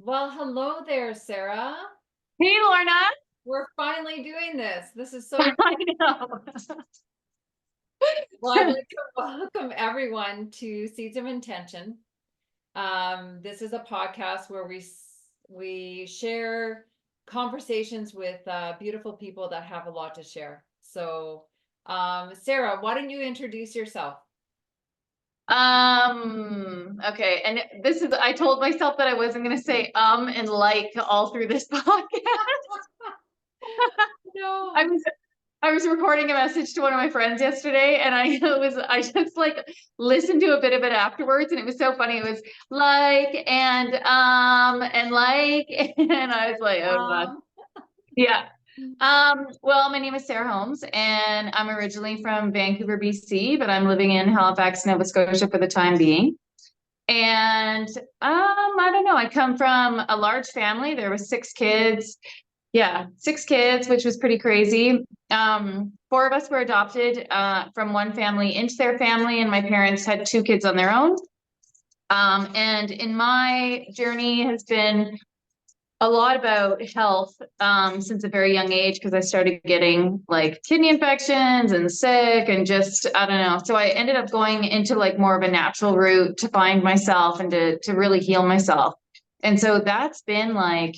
Well, hello there, Sarah. Hey, Lorna. We're finally doing this. This is so I know. well. I'd like to welcome everyone to Seeds of Intention. This is a podcast where we share conversations with beautiful people that have a lot to share. So, Sarah, why don't you introduce yourself? Okay. And I told myself that I wasn't going to say and like all through this podcast. I No. was I was recording a message to one of my friends yesterday, and I just like listened to a bit of it afterwards, and it was so funny. It was and like and I was like, oh God. Um, Yeah. Well, my name is Sarah Holmes, and I'm originally from Vancouver, BC, but I'm living in Halifax, Nova Scotia for the time being. And I don't know. I come from a large family. There were 6 kids. Yeah, 6 kids, which was pretty crazy. 4 of us were adopted from one family into their family, and my parents had 2 kids on their own. And in my journey has been a lot about health since a very young age because I started getting like kidney infections and sick and just I don't know. So I ended up going into like more of a natural route to find myself and to really heal myself. And so that's been like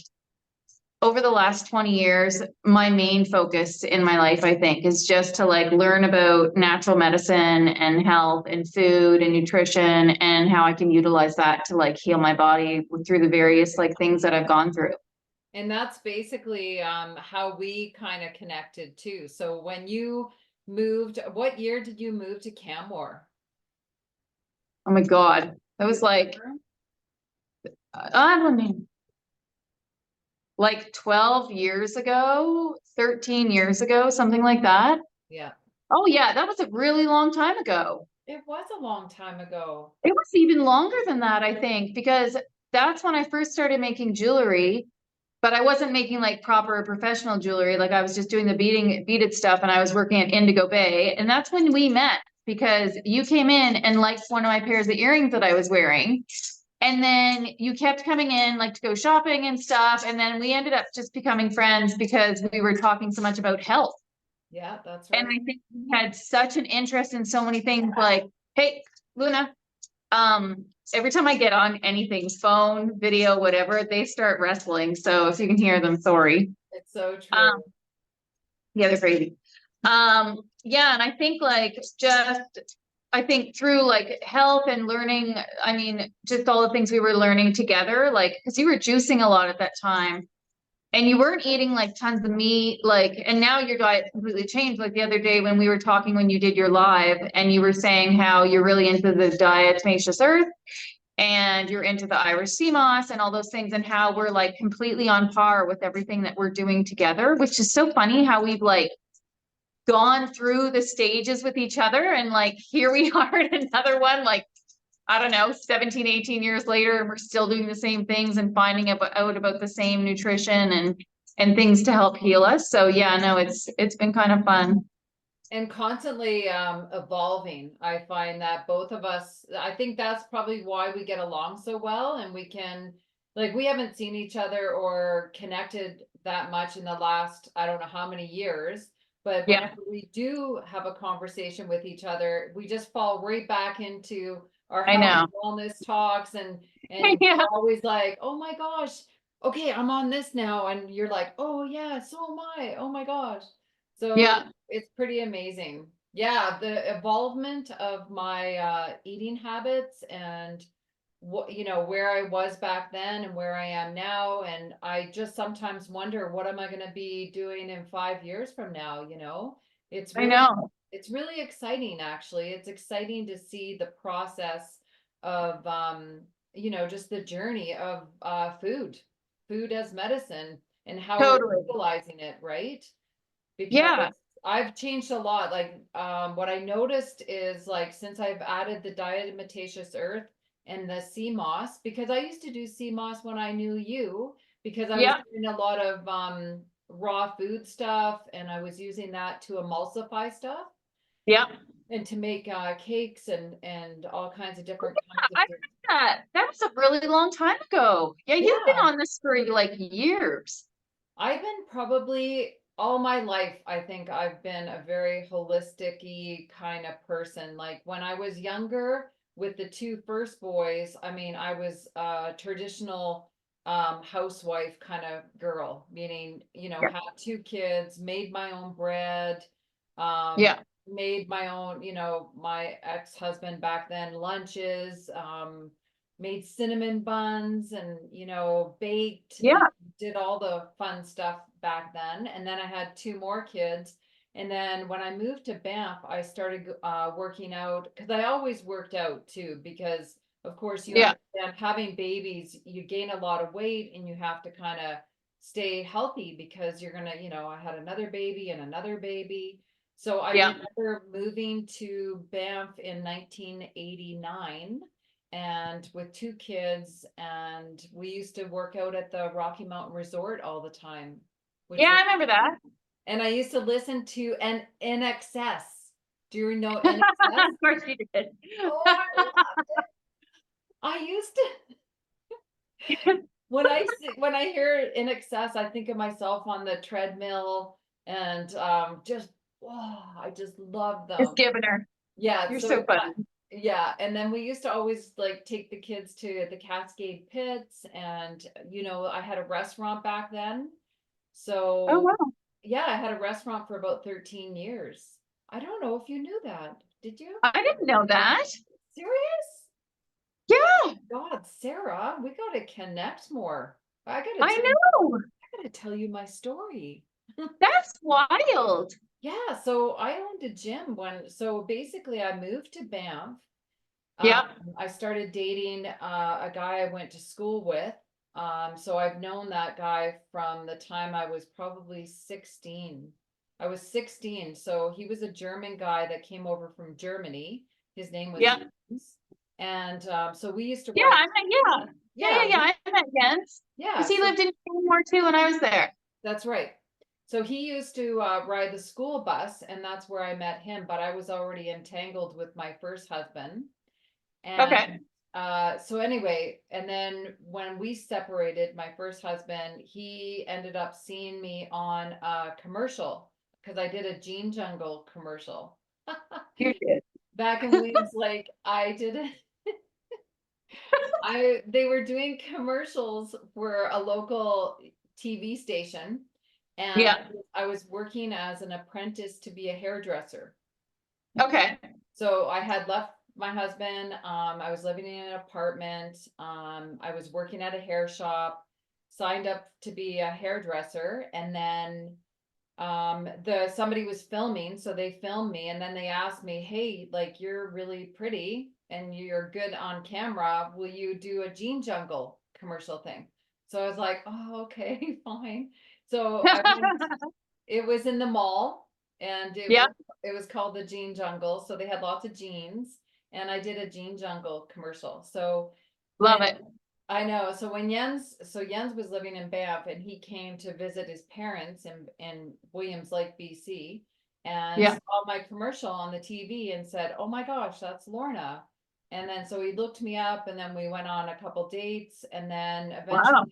over the last 20 years, my main focus in my life, I think, is just to like learn about natural medicine and health and food and nutrition and how I can utilize that to like heal my body through the various like things that I've gone through. and that's basically how we kind of connected too. So when you moved, what year did you move to Canmore? Oh my God. That was like, I don't know, like 12 years ago, 13 years ago, something like that. Yeah, Oh, yeah, that was a really long time ago. it was a long time ago. It was even longer than that, I think, because that's when I first started making jewelry, but I wasn't making like proper professional jewelry. Like I was just doing the beaded stuff and I was working at Indigo Bay. And that's when we met because you came in and liked one of my pairs of earrings that I was wearing. And then you kept coming in like to go shopping and stuff. And then we ended up just becoming friends because we were talking so much about health. Yeah, that's And right. I think we had such an interest in so many things like, hey, Luna, every time I get on anything, phone, video, whatever, they start wrestling. So if you can hear them, sorry. It's so true. Um, yeah, they're crazy. Yeah, and I think like I think through like health and learning, I mean, just all the things we were learning together, like because you were juicing a lot at that time and you weren't eating like tons of meat, like, and now your diet completely changed. Like the other day when we were talking when you did your live and you were saying how you're really into the diatomaceous earth and you're into the Irish sea moss and all those things and how we're like completely on par with everything that we're doing together, which is so funny how we've like gone through the stages with each other and like here we are at another one like I don't know 17 18 years later and we're still doing the same things and finding out about the same nutrition and things to help heal us. So yeah, no, it's been kind of fun. And constantly evolving. I find that both of us, I think that's probably why we get along so well and we can, like, we haven't seen each other or connected that much in the last, I don't know how many years, but Yeah, whenever we do have a conversation with each other, we just fall right back into our I health know. and wellness talks and Yeah, you're always like, oh my gosh, okay, I'm on this now. And you're like, oh yeah, so am I. Oh my gosh. So yeah, it's pretty amazing. Yeah, the evolvement of my eating habits and what where I was back then and where I am now, and I just sometimes wonder what am I going to be doing in 5 years from now. It's I really know. it's really exciting actually. It's exciting to see the process of just the journey of food as medicine and how we're Totally. utilizing it, right? Because Yeah, I've changed a lot. Like, what I noticed is like since I've added the diatomaceous earth and the sea moss, because I used to do sea moss when I knew you, because I was yeah, doing a lot of raw food stuff and I was using that to emulsify stuff. yeah. and to make cakes and all kinds of different kinds of I drinks. that was a really long time ago. Yeah, you've been Yeah, on this for like years. I've been probably all my life, I think I've been a very holistic-y kind of person. Like when I was younger with the two first boys, I mean, I was a traditional housewife kind of girl, meaning, you know, Yeah. had two kids, made my own bread, um, Yeah. made my own, you know, my ex-husband back then lunches, made cinnamon buns and, you know, baked Yeah. and did all the fun stuff back then. And then I had two more kids. And then when I moved to Banff, I started working out because I always worked out too, because of course you Yeah. understand having babies, you gain a lot of weight and you have to kind of stay healthy because you're gonna, you know, I had another baby and another baby. So I Yeah. remember moving to Banff in 1989 and with two kids, and we used to work out at the Rocky Mountain Resort all the time, which Yeah, was, I remember that. and I used to listen to an NXS. Do you know NXS? Of course you did. Oh, I used to when I hear NXS, I think of myself on the treadmill and just oh, I just love Just them. giving her. Yeah, You're so so funny. yeah, and then we used to always like take the kids to the Cascade Pits, and you know, I had a restaurant back then. Oh So wow. yeah, I had a restaurant for about 13 years. I don't know if you knew that. Did you? I didn't know that. Serious? Yeah, God, Sarah, we gotta connect more. I know. I gotta tell you my story. That's wild. Yeah, so I owned a gym so basically I moved to Banff. Um, Yeah. I started dating a guy I went to school with. So I've known that guy from the time I was probably 16. I was 16, so he was a German guy that came over from Germany. His name was Yeah. Jens. And so we used to Yeah, ride, I met yeah. Yeah, yeah, yeah, yeah. I met Jens. yeah, Because he so lived in Canmore too when I was there. that's right. So he used to ride the school bus, and that's where I met him, but I was already entangled with my first husband. Okay. And so anyway, and then when we separated, my first husband, he ended up seeing me on a commercial because I did a Gene Jungle commercial. You did. Back in Williams Lake, I did it. They were doing commercials for a local TV station, and Yeah. I was working as an apprentice to be a hairdresser. Okay. So I had left my husband. I was living in an apartment. I was working at a hair shop, signed up to be a hairdresser, and then the somebody was filming, so they filmed me, and then they asked me, "Hey, like you're really pretty and you're good on camera. Will you do a Gene Jungle commercial thing?" So I was like, "Oh, okay, fine." So I went it was in the mall and Yeah. it was called the Jean Jungle. So they had lots of jeans and I did a Jean Jungle commercial. So when Love it. I know, so Jens was living in Banff and he came to visit his parents in Williams Lake, BC, and Yeah. saw my commercial on the TV and said, "Oh my gosh, that's Lorna." And then so he looked me up and then we went on a couple dates and then Wow.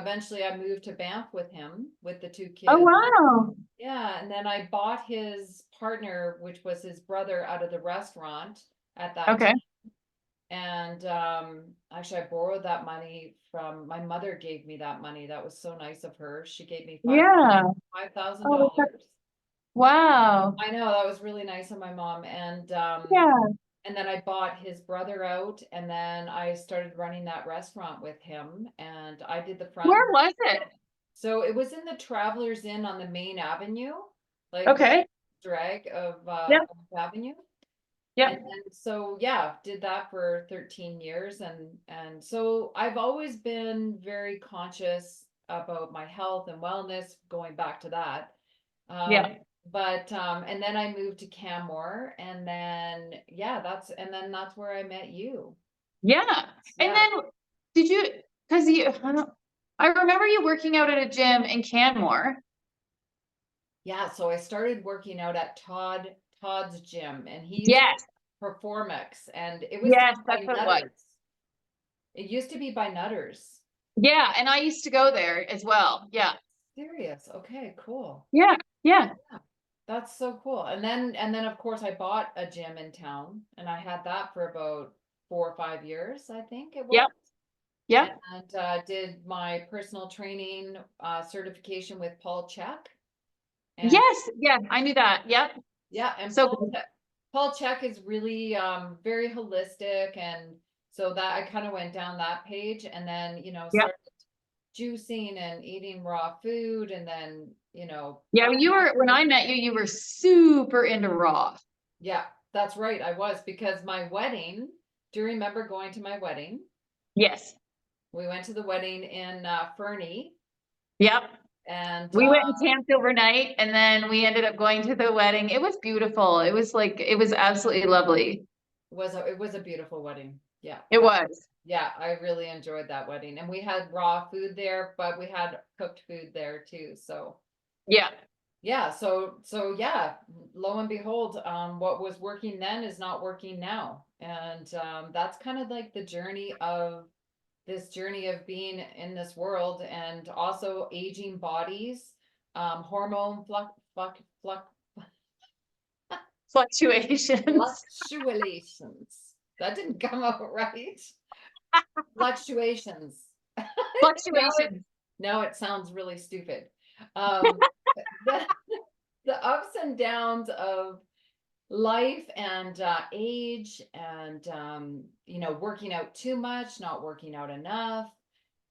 eventually I moved to Banff with him with the two Oh kids. wow. Yeah, and then I bought his partner, which was his brother, out of the restaurant at that Okay. time. And actually, I borrowed that money from my mother. Gave me that money. That was so nice of her. She gave me Yeah. five thousand Oh, dollars. wow. I know that was really nice of my mom. Yeah. And then I bought his brother out, and then I started running that restaurant with him, and I did the front. Where was it? So it was in the Travelers Inn on the main avenue, like Okay. drag Yep. of Avenue. And Yep. then so yeah, did that for 13 years and so I've always been very conscious about my health and wellness going back to that. Um Yeah. but and then I moved to Canmore and then yeah, that's where I met you. Yeah. And Yeah. then did you, because I remember you working out at a gym in Canmore. Yeah, so I started working out at Todd's gym, and he used Yes. Performix, and it was Yes, down by that's what it was. Nutters. It used to be by Nutters. Yeah, and I used to go there as well. Yeah. Serious. Okay, cool. Yeah. Yeah. That's so cool. And then of course I bought a gym in town, and I had that for about 4 or 5 years, I think it was. Yep. Yep. And did my personal training certification with Paul Check. And Yes. Yeah, I knew that. Yep. yeah, and So good. Paul Check is really very holistic, and so that I kind of went down that page, and then Yep. started juicing and eating raw food, and then Yeah, when I met you, you were super into raw. yeah, that's right, I was, because my wedding, do you remember going to my wedding? Yes. We went to the wedding in Fernie, Yep. and We went and camped overnight and then we ended up going to the wedding. It was beautiful. It was absolutely lovely. it was a beautiful wedding. Yeah. It was. Yeah, I really enjoyed that wedding, and we had raw food there, but we had cooked food there too. So Yeah. yeah, so yeah, lo and behold, what was working then is not working now, and that's kind of like the journey of being in this world, and also aging bodies, hormone Fluctuations. fluctuations. That didn't come out right. Fluctuations. Now it, Fluctuations. now it sounds really stupid. Um, the, the ups and downs of life, and age, and working out too much, not working out enough,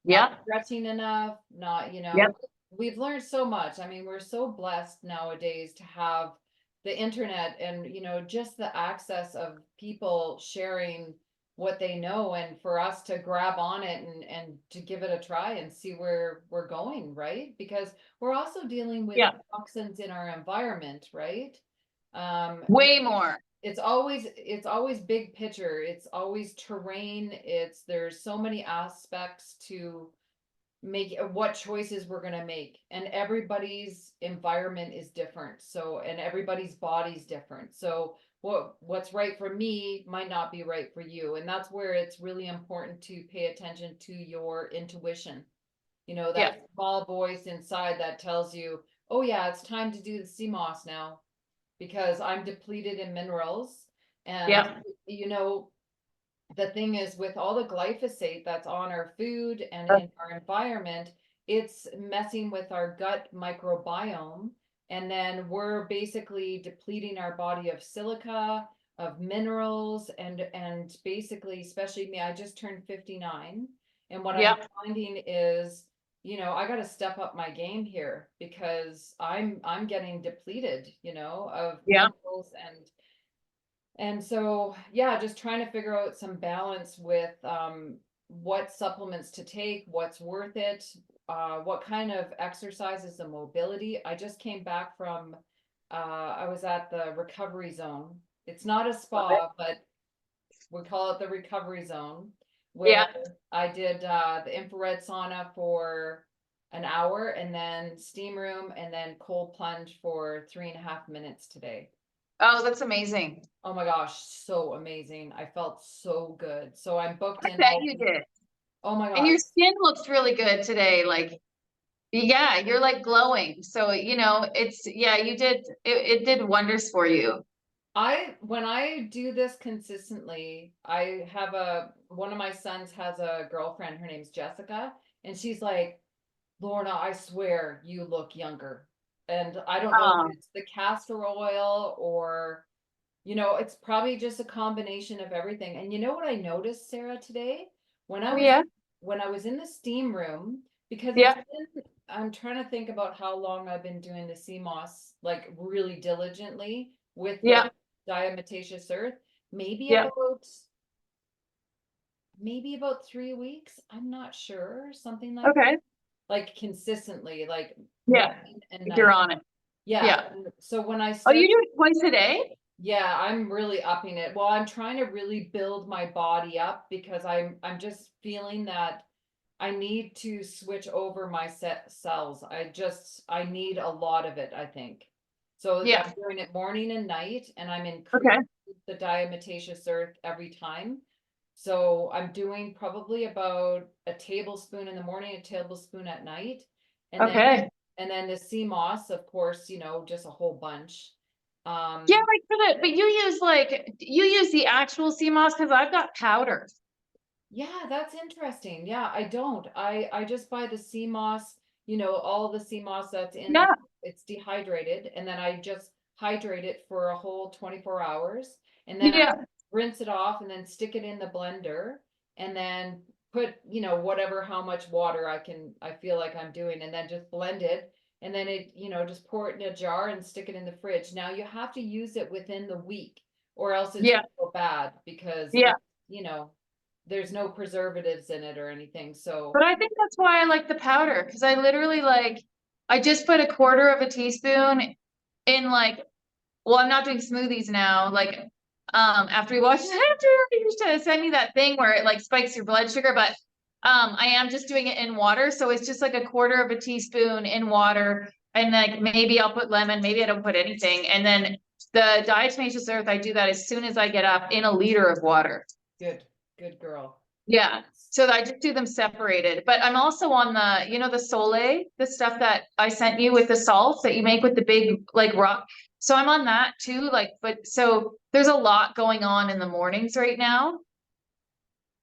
not Yep. stretching enough, not Yep. we've learned so much. I mean, we're so blessed nowadays to have the internet, and just the access of people sharing what they know, and for us to grab on it, and to give it a try and see where we're going, right? Because we're also dealing with Yeah. toxins in our environment, right? um Way more. it's always big picture, it's always terrain, there's so many aspects to make what choices we're going to make, and everybody's environment is different, so, and everybody's body's different, so what's right for me might not be right for you, and that's where it's really important to pay attention to your intuition, Yeah. that small voice inside that tells you, oh yeah, it's time to do the CMOS now, because I'm depleted in minerals. And, Yeah. you know, the thing is, with all the glyphosate that's on our food and in our environment, it's messing with our gut microbiome. And then we're basically depleting our body of silica, of minerals, and basically, especially me, I just turned 59. And what I'm Yeah. finding is, I got to step up my game here, because I'm getting depleted, of Yeah. minerals, and so, yeah, just trying to figure out some balance with what supplements to take, what's worth it, what kind of exercises and mobility. I just came back from, I was at the recovery zone. It's not a Love it. spa, but we call it the recovery zone, where Yeah. I did the infrared sauna for an hour, and then steam room, and then cold plunge for 3.5 minutes today. Oh, that's amazing. Oh my gosh, so amazing. I felt so good. So I'm booked I in bet all you week. did. Oh my And gosh. your skin looks really good today. Like, yeah, you're like glowing. So, yeah, it did wonders for you. When I do this consistently, I have one of my sons has a girlfriend, her name's Jessica, and she's like, Lorna, I swear you look younger. And I don't know if Oh, it's the castor oil, or, it's probably just a combination of everything. And you know what I noticed, Sarah, today? When I oh was yeah. when I was in the steam room, because Yeah. I'm trying to think about how long I've been doing the CMOS, like really diligently with the Yeah. diatomaceous earth. Maybe Yeah. about maybe about 3 weeks. I'm not sure, something like that. Okay. Like consistently, like Yeah. morning and If you're night. on it. Yeah. Yeah. So when I Oh, you start, do it twice a day? yeah, I'm really upping it. Well, I'm trying to really build my body up, because I'm just feeling that I need to switch over my cells. I need a lot of it, I think. So Yeah. I'm doing it morning and night, and I'm Okay. increasing the diatomaceous earth every time. So I'm doing probably about a tablespoon in the morning, a tablespoon at night. And then Okay. and then the sea moss, of course, just a whole bunch. Yeah, Um, like but you use the actual sea moss because I've got powder. Yeah, that's interesting. Yeah, I don't. I just buy the sea moss, all the sea moss that's in Yeah. it's dehydrated, and then I just hydrate it for a whole 24 hours, and then I Yeah. rinse it off and then stick it in the blender and then put, whatever how much water I feel like I'm doing, and then just blend it, and then just pour it in a jar and stick it in the fridge. Now you have to use it within the week or else it's Yeah. gonna go bad because Yeah. you know there's no preservatives in it or anything. But So I think that's why I like the powder because I literally I just put a quarter of a teaspoon in well, I'm not doing smoothies now. After we watch after you used to send me that thing where it spikes your blood sugar, but I am just doing it in water. So it's just like a quarter of a teaspoon in water. And maybe I'll put lemon, maybe I don't put anything. And then the diatomaceous earth, I do that as soon as I get up in a liter of water. good, good girl. Yeah. So I just do them separated. But I'm also on the Soleil, the stuff that I sent you with the salts that you make with the big rock. So I'm on that too. But so there's a lot going on in the mornings right now.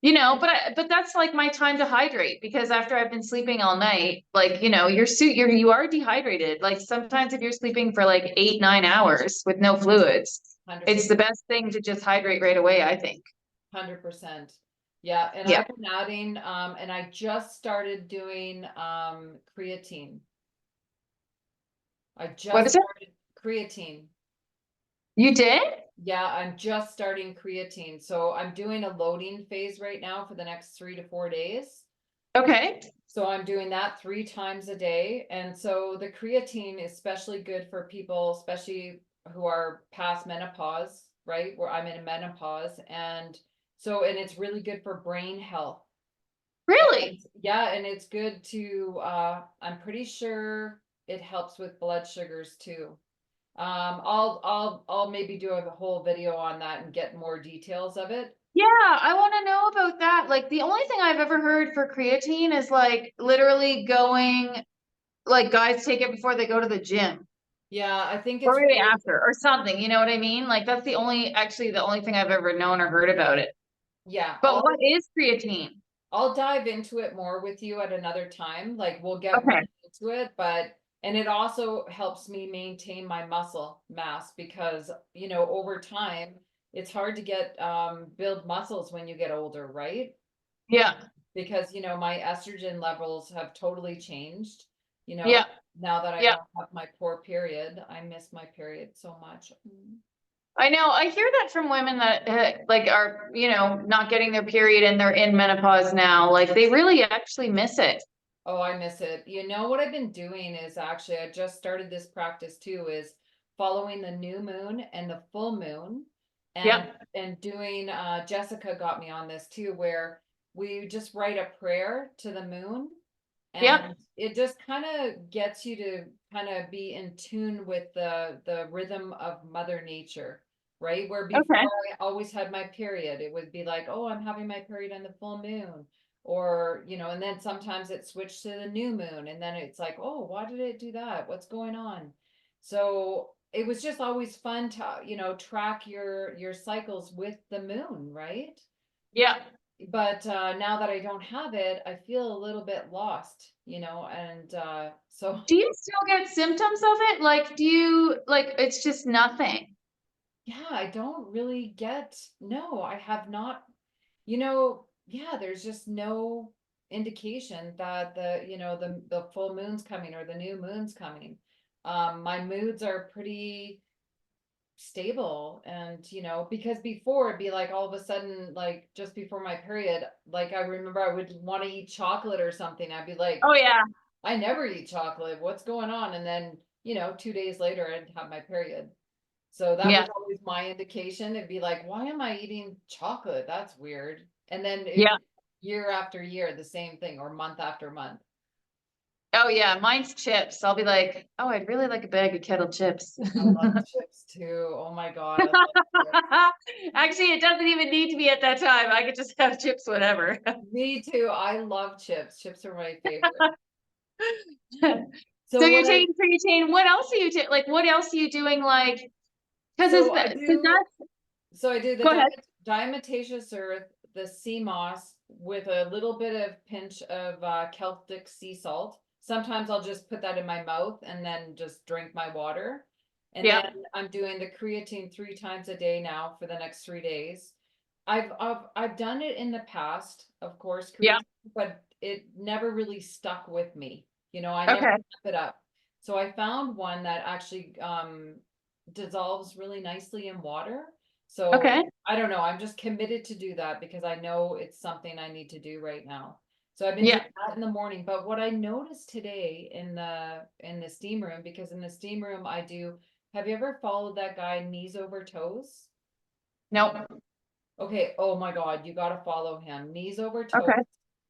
But that's my time to hydrate because after I've been sleeping all night, you are dehydrated. Like sometimes if you're sleeping for 8, 9 hours with no fluids, it's 100%. the best thing to just hydrate right away, I think. 100%. Yeah, and Yeah. I've been adding and I just started doing creatine. I What just is it? started creatine. You did? Yeah, I'm just starting creatine. So I'm doing a loading phase right now for the next 3 to 4 days. Okay. So I'm doing that 3 times a day. And so the creatine is especially good for people, especially who are past menopause, right? Where I'm in a menopause. And it's really good for brain health. And Really? yeah, and it's good to I'm pretty sure it helps with blood sugars too. I'll maybe do a whole video on that and get more details of it. Yeah, I want to know about that. The only thing I've ever heard for creatine is literally going, guys take it before they go to the gym Yeah, I think or it's right really after or something. You know what I mean? That's actually the only thing I've ever known or heard about it. yeah, But what is creatine? I'll dive into it more with you at another time. Like we'll get Okay. really into it, and it also helps me maintain my muscle mass because, over time it's hard to get build muscles when you get older, right? Yeah. Because, my estrogen levels have totally changed, you know, Yeah. now that I Yeah. don't have my poor period. I miss my period so much. I know. I hear that from women that are, not getting their period and they're in menopause now. They really actually miss it. Oh, I miss it. You know what I've been doing is actually, I just started this practice too, is following the new moon and the full moon and Yep. doing Jessica got me on this too, where we just write a prayer to the moon, Yep. and it just kind of gets you to kind of be in tune with the rhythm of Mother Nature, right? Where before Okay. I always had my period, it would be like, oh, I'm having my period on the full moon, or and then sometimes it switched to the new moon, and then it's like, oh, why did it do that? What's going on? So it was just always fun to track your cycles with the moon, right? Yeah. But now that I don't have it, I feel a little bit lost, and so Do you still get symptoms of it? Do you it's just nothing? yeah, I don't really get, no, I have not, yeah, there's just no indication that the full moon's coming or the new moon's coming. My moods are pretty stable, and because before it'd be like all of a sudden, like just before my period, like I remember I would want to eat chocolate or something. I'd be like, Oh yeah. I never eat chocolate, what's going on? And then 2 days later I'd have my period. So that Yeah. was always my indication. It'd be like, why am I eating chocolate? That's weird. And then Yeah. year after year the same thing, or month after month. Oh yeah, mine's chips. I'll be like, oh, I'd really like a bag of kettle chips. I love chips too. Oh my God, I love chips. Actually, it doesn't even need to be at that time. I could just have chips whenever. Me too. I love chips. Chips are my favorite. So So you're what I taking creatine. What else are you like? What else are you doing? Like, because so it's I that. So do that's. so I do the Go ahead. diatomaceous earth, the sea moss with a little bit of pinch of Celtic sea salt. Sometimes I'll just put that in my mouth and then just drink my water. And then Yeah. I'm doing the creatine 3 times a day now for the next 3 days. I've done it in the past, of course, Yeah. creatine, but it never really stuck with me. I never Okay. kept it up. So I found one that actually dissolves really nicely in water. So Okay. I don't know. I'm just committed to do that because I know it's something I need to do right now. So I've been doing Yeah. that in the morning. But what I noticed today in the steam room, because in the steam room I do, have you ever followed that guy knees over toes? Nope. Okay, oh my God, you got to follow him. Knees over toes. Okay.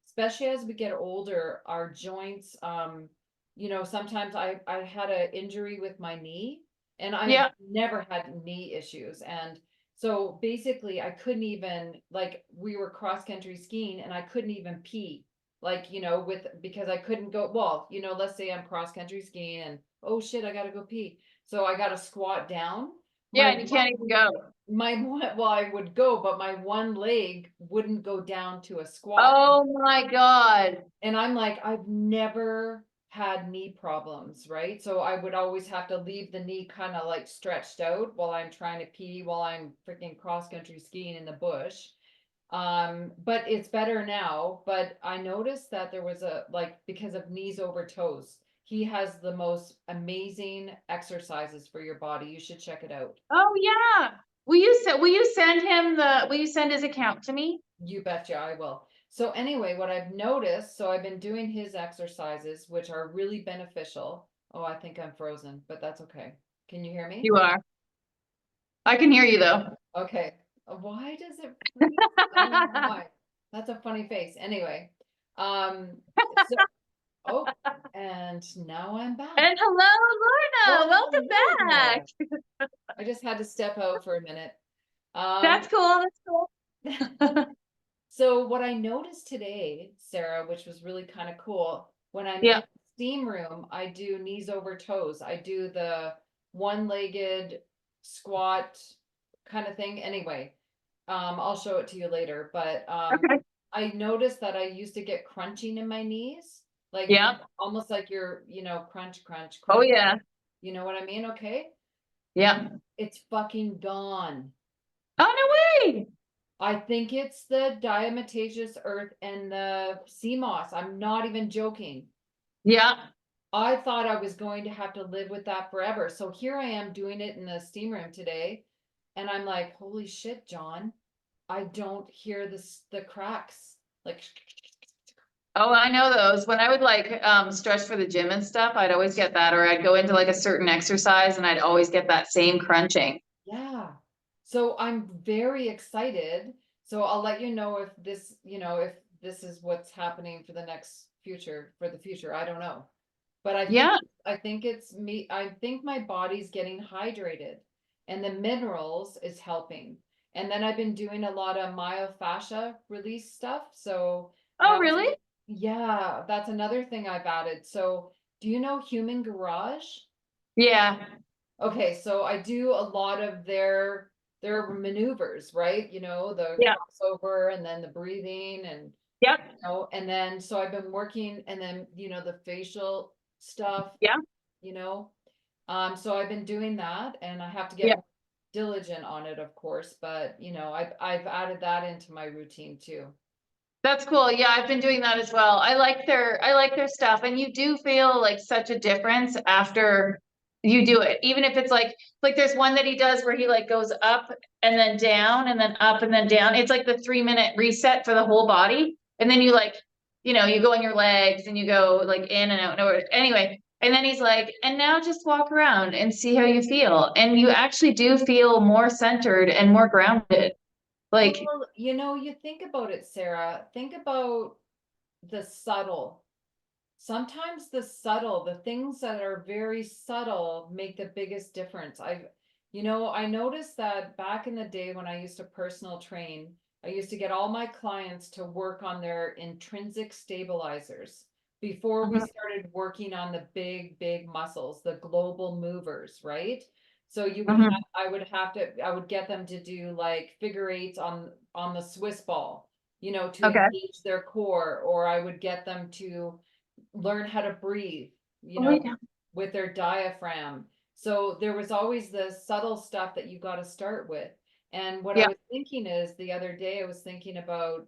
Especially as we get older, our joints, sometimes I had an injury with my knee and I've Yeah. never had knee issues. And so basically I couldn't even like we were cross country skiing and I couldn't even pee. Like, because I couldn't go, well, let's say I'm cross country skiing and oh shit, I gotta go pee. So I gotta squat down. Yeah, My and you can't even go. my one well I would go but my one leg wouldn't go down to a squat Oh my God. and I'm like I've never had knee problems, right? So I would always have to leave the knee kind of like stretched out while I'm trying to pee while I'm freaking cross country skiing in the bush. But it's better now. But I noticed that there was a like because of knees over toes, he has the most amazing exercises for your body. You should check it out. Oh yeah. Will you send him will you send his account to me? You betcha I will. So anyway, what I've noticed, so I've been doing his exercises, which are really beneficial. Oh, I think I'm frozen, but that's okay. Can you hear me? You are. I can hear you though. Okay. Why does it freeze? I don't know why. That's a funny face. Anyway, um, so oh, and now I'm back. And hello, Lorna. Oh, Welcome hello back. there. I just had to step out for a minute. That's Um, cool. That's cool. So what I noticed today, Sarah, which was really kind of cool, when I'm in Yeah. the steam room, I do knees over toes. I do the one-legged squat kind of thing. Anyway, I'll show it to you later. But Okay. I noticed that I used to get crunching in my knees, like Yeah. almost like you're, crunch, crunch, Oh crunch. yeah. You know what I mean? Okay. Yeah. It's fucking gone. Oh no way. I think it's the diatomaceous earth and the sea moss. I'm not even joking. Yeah. I thought I was going to have to live with that forever. So here I am doing it in the steam room today. And I'm like, holy shit, John, I don't hear the cracks. Like, Oh, I know those. When I would like stretch for the gym and stuff, I'd always get that, or I'd go into like a certain exercise and I'd always get that same crunching. yeah. So I'm very excited. So I'll let you know if this is what's happening for the next future, for the future. I don't know. But Yeah. I think it's me. I think my body's getting hydrated and the minerals is helping. And then I've been doing a lot of myofascia release stuff. So I Oh, also, really? yeah, that's another thing I've added. So do you know Human Garage? Yeah. Okay, so I do a lot of their maneuvers, right? The Yeah. crossover and then the breathing and Yep. and then so I've been working and then the facial stuff, Yeah. you know. So I've been doing that and I have to get Yeah. more diligent on it, of course, but I've added that into my routine too. That's cool. Yeah, I've been doing that as well. I like their stuff, and you do feel like such a difference after you do it. Even if it's like there's one that he does where he like goes up and then down and then up and then down. It's like the 3 minute reset for the whole body. And then you like, you go in your legs and you go like in and out. No, anyway. And then he's like, and now just walk around and see how you feel. And you actually do feel more centered and more grounded. Like, Well, you think about it, Sarah. Think about the subtle. sometimes the things that are very subtle make the biggest difference. I noticed that back in the day when I used to personal train, I used to get all my clients to work on their intrinsic stabilizers before we Mhm. started working on the big muscles, the global movers, right? So Mhm. I would get them to do like figure eights on the Swiss ball, to Okay. engage their core, or I would get them to learn how to breathe, you Oh, wait, know, yeah. with their diaphragm. So there was always the subtle stuff that you got to start with. And what I Yeah. was thinking is the other day I was thinking about,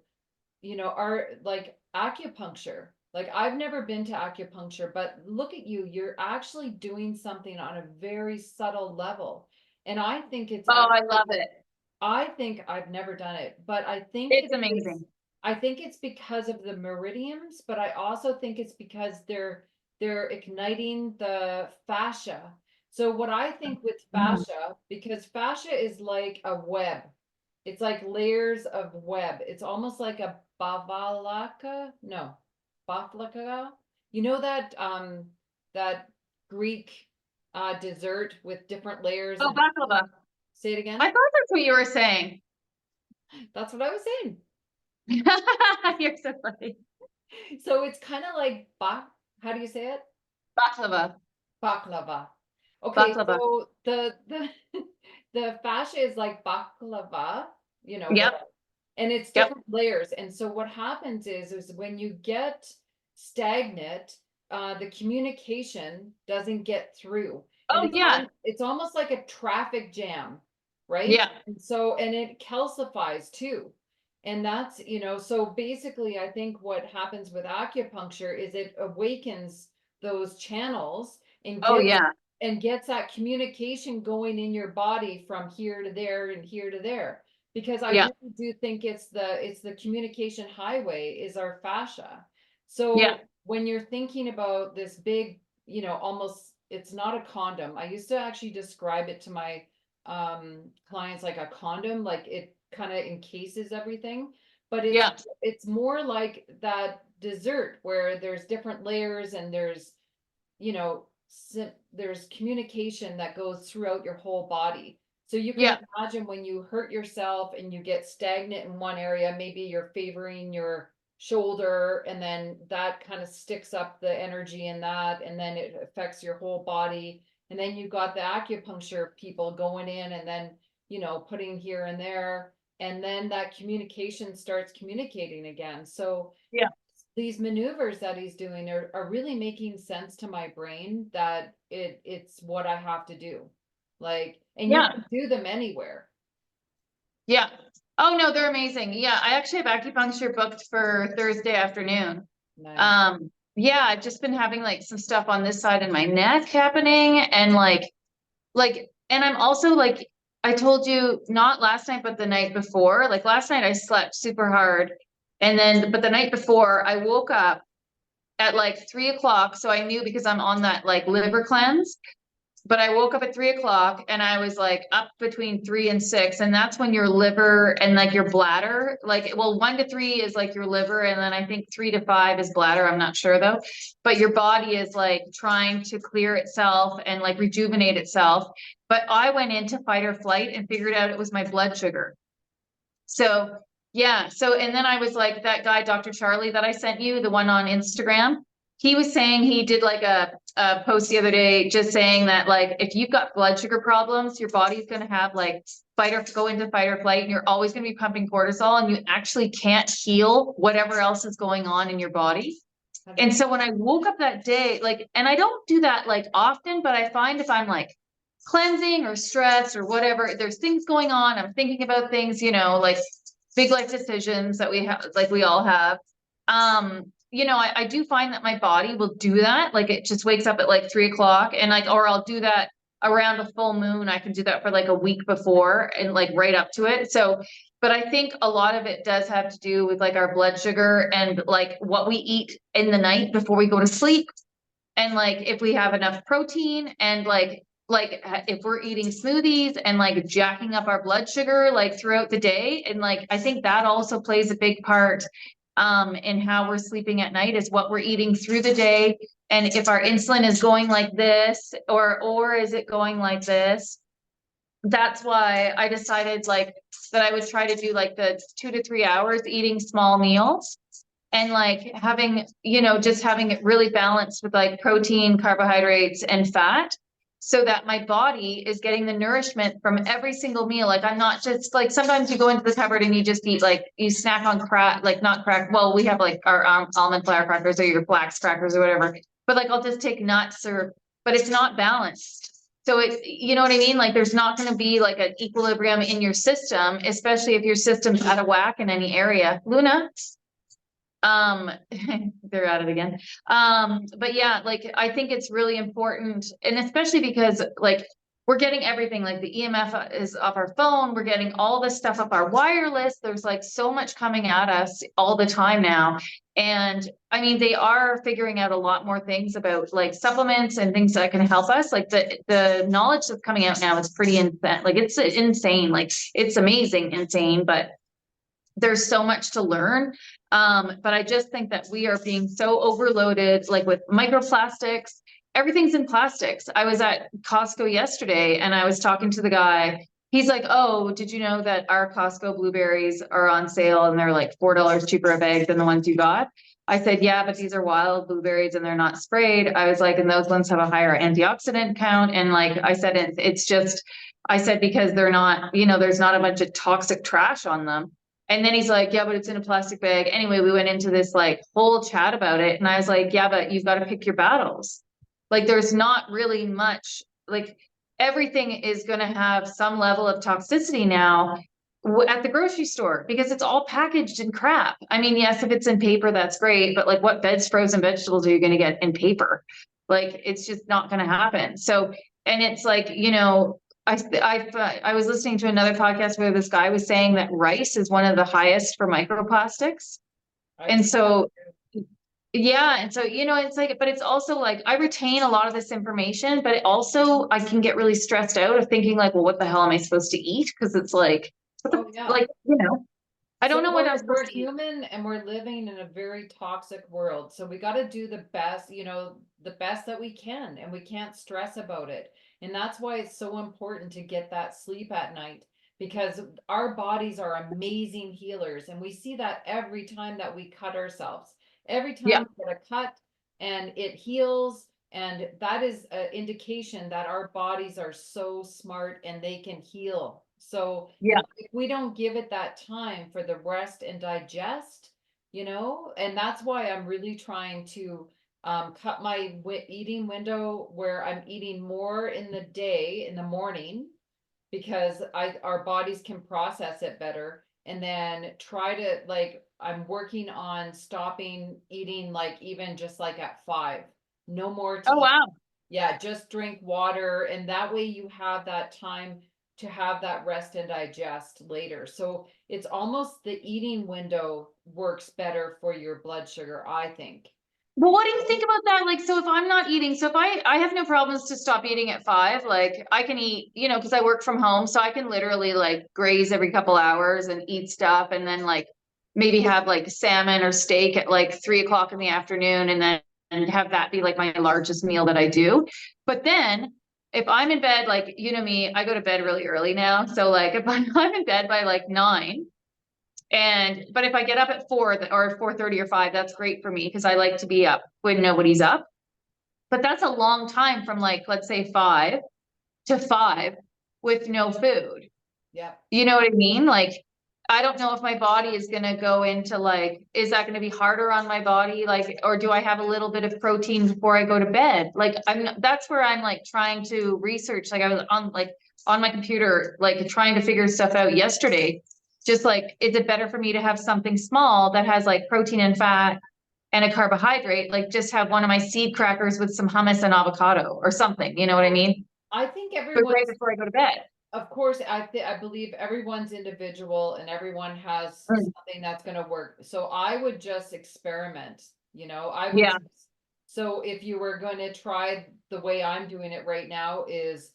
our like acupuncture. Like I've never been to acupuncture, but look at you, you're actually doing something on a very subtle level. And Oh, I love it. I think I've never done it, but It's amazing. I think it's because of the meridians, but I also think it's because they're igniting the fascia. So what I think with Mhm. fascia, because fascia is like a web. It's like layers of web. It's almost like a bavalaka. No, baflaka. You know that Greek dessert with different layers Oh, and baklava. say it I again. thought that's what you were saying. That's what I was saying. You're so funny. So it's kind of like how do you say it? Baklava. Baklava. Okay, Baklava. so the the fascia is like baklava, Yep. whatever. And it's Yep. different layers. And so what happens is when you get stagnant, the communication doesn't get through. And Oh, yeah. it's almost like a traffic jam, right? Yeah. And it calcifies too. And that's, so basically I think what happens with acupuncture is it awakens those channels and Oh, gets yeah. that communication going in your body from here to there and here to there, because I Yeah. really do think it's the communication highway is our fascia. Yeah. So when you're thinking about this big, almost, it's not a condom. I used to actually describe it to my clients like a condom, like it kind of encases everything, but Yeah. it's more like that dessert where there's different layers and you know, there's communication that goes throughout your whole body. So you can Yeah. imagine when you hurt yourself and you get stagnant in one area, maybe you're favoring your shoulder, and then that kind of sticks up the energy in that, and then it affects your whole body. And then you got the acupuncture people going in and then, putting here and there. And then that communication starts communicating again. So Yeah. these maneuvers that he's doing are really making sense to my brain that it's what I have to do. Like, and you Yeah. can do them anywhere. Yeah. Oh, no, they're amazing. Yeah. I actually have acupuncture booked for Thursday afternoon. Nice. Yeah, I've just been having like some stuff on this side of my neck happening, and and I'm also like, I told you not last night, but the night before. Like last night I slept super hard. But the night before I woke up at like 3 o'clock. So I knew, because I'm on that like liver cleanse, but I woke up at 3 o'clock and I was like up between 3 and 6. And that's when your liver and like your bladder, like, well, 1 to 3 is like your liver. And then I think 3 to 5 is bladder. I'm not sure though, but your body is like trying to clear itself and like rejuvenate itself. But I went into fight or flight and figured out it was my blood sugar. So yeah. So, and then I was like, that guy, Dr. Charlie, that I sent you, the one on Instagram, he was saying, he did like a post the other day, just saying that like, if you've got blood sugar problems, your body's going to have like go into fight or flight, and you're always going to be pumping cortisol, and you actually can't heal whatever else is going on in your body. And so when I woke up that day, like, and I don't do that like often, but I find if I'm like cleansing or stressed or whatever, there's things going on, I'm thinking about things, like big life decisions that we have, like we all have. I do find that my body will do that. Like it just wakes up at like 3 o'clock, and like, or I'll do that around a full moon. I can do that for like a week before and like right up to it. So, but I think a lot of it does have to do with like our blood sugar and like what we eat in the night before we go to sleep. And like if we have enough protein, and if we're eating smoothies and like jacking up our blood sugar like throughout the day. And like I think that also plays a big part and how we're sleeping at night is what we're eating through the day. And if our insulin is going like this, or is it going like this? That's why I decided like that I would try to do like the 2 to 3 hours eating small meals and like having, just having it really balanced with like protein, carbohydrates, and fat so that my body is getting the nourishment from every single meal. Like I'm not just like, sometimes you go into the cupboard and you just eat like, you snack on crack, like not crack. Well, we have like our almond flour crackers or your flax crackers or whatever, but like I'll just take nuts but it's not balanced. So you know what I mean? Like there's not going to be like an equilibrium in your system, especially if your system's out of whack in any area. Luna? um they're at it again. But yeah, like I think it's really important, and especially because like we're getting everything, like the EMF is off our phone, we're getting all this stuff up our wireless, there's like so much coming at us all the time now. And I mean, they are figuring out a lot more things about like supplements and things that can help us. Like the knowledge that's coming out now is pretty insane. Like it's insane, like it's amazing insane, but there's so much to learn. But I just think that we are being so overloaded, like with microplastics, everything's in plastics. I was at Costco yesterday and I was talking to the guy. He's like, "Oh, did you know that our Costco blueberries are on sale and they're like $4 cheaper a bag than the ones you got?" I said, "Yeah, but these are wild blueberries and they're not sprayed." I was like, "And those ones have a higher antioxidant count." And like I said, it's just, I said, because they're not, there's not a bunch of toxic trash on them. And then he's like, "Yeah, but it's in a plastic bag." Anyway, we went into this like whole chat about it. And I was like, "Yeah, but you've got to pick your battles. Like there's not really much, like everything is going to have some level of toxicity now at the grocery store because it's all packaged in crap. I mean, yes, if it's in paper, that's great. But like what frozen vegetables are you going to get in paper? Like it's just not going to happen." So, and it's like, I was listening to another podcast where this guy was saying that rice is one of the highest for microplastics. I've And seen that so, too. yeah. And so, it's like, but it's also like, I retain a lot of this information, but it also, I can get really stressed out of thinking like, well, what the hell am I supposed to eat? Cause it's like, Oh, yeah. like, I don't So know what I'm supposed we're to eat. human and we're living in a very toxic world. So we got to do the best, the best that we can, and we can't stress about it. And that's why it's so important to get that sleep at night, because our bodies are amazing healers, and we see that every time that we cut ourselves. Every Yeah. time we get a cut and it heals, and that is an indication that our bodies are so smart and they can heal. So Yeah. if we don't give it that time for the rest and digest, and that's why I'm really trying to cut my eating window where I'm eating more in the day in the morning, because our bodies can process it better, and then try to, like, I'm working on stopping eating, like even just like at 5, no more to Oh, eat. wow. Yeah, just drink water, and that way you have that time to have that rest and digest later. So it's almost the eating window works better for your blood sugar, I think. Well, what do you think about that? Like, so if I'm not eating, so if I have no problems to stop eating at 5, like I can eat, because I work from home, so I can literally like graze every couple hours and eat stuff, and then like maybe have like salmon or steak at like 3 o'clock in the afternoon, and then and have that be like my largest meal that I do. But then if I'm in bed, like me, I go to bed really early now, so like if I'm in bed by like 9. But if I get up at 4 or 4:30 or 5, that's great for me because I like to be up when nobody's up. But that's a long time from like, let's say 5 to 5 with no food. Yeah. You know what I mean? Like, I don't know if my body is going to go into like, is that going to be harder on my body? Like, or do I have a little bit of protein before I go to bed? Like, that's where I'm like trying to research. Like, I was on my computer, like trying to figure stuff out yesterday. Just like, is it better for me to have something small that has like protein and fat and a carbohydrate? Like, just have one of my seed crackers with some hummus and avocado or something. You know what I mean? I think But right everyone's, before I go to bed. of course, I believe everyone's individual and everyone has Mm. something that's going to work. So I would just experiment, I would. Yeah. So if you were going to try the way I'm doing it right now is,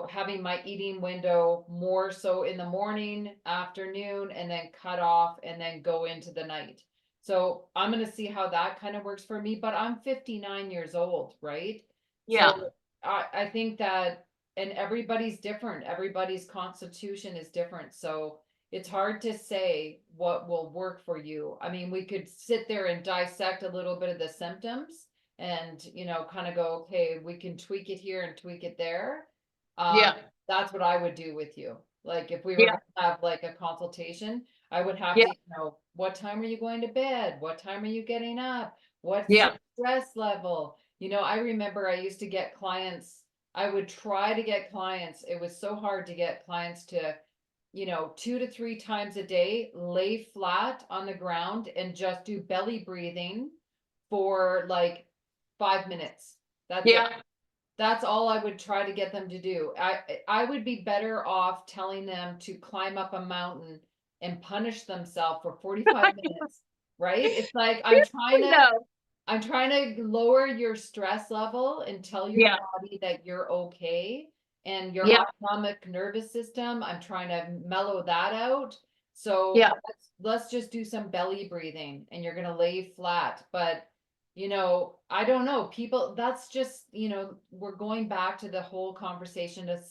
having my eating window more so in the morning, afternoon, and then cut off and then go into the night. So I'm going to see how that kind of works for me, but I'm 59 years old, right? Yeah. So I think that, and everybody's different. Everybody's constitution is different. So it's hard to say what will work for you. I mean, we could sit there and dissect a little bit of the symptoms and, kind of go, okay, we can tweak it here and tweak it there. Um, Yeah. that's what I would do with you. Like if we were Yeah. going to have like a consultation, I would have Yeah. to know, what time are you going to bed? What time are you getting up? What's your Yeah. stress level? I remember I used to get clients, I would try to get clients. It was so hard to get clients to, 2 to 3 times a day, lay flat on the ground and just do belly breathing for like 5 minutes. That's it. Yeah. That's all I would try to get them to do. I would be better off telling them to climb up a mountain and punish themselves for 45 minutes, right? It's like No. I'm trying to lower your stress level and tell your Yeah. body that you're okay. And your Yeah. autonomic nervous system, I'm trying to mellow that out. So Yeah. let's just do some belly breathing and you're going to lay flat. But I don't know. People, that's just, we're going back to the whole conversation to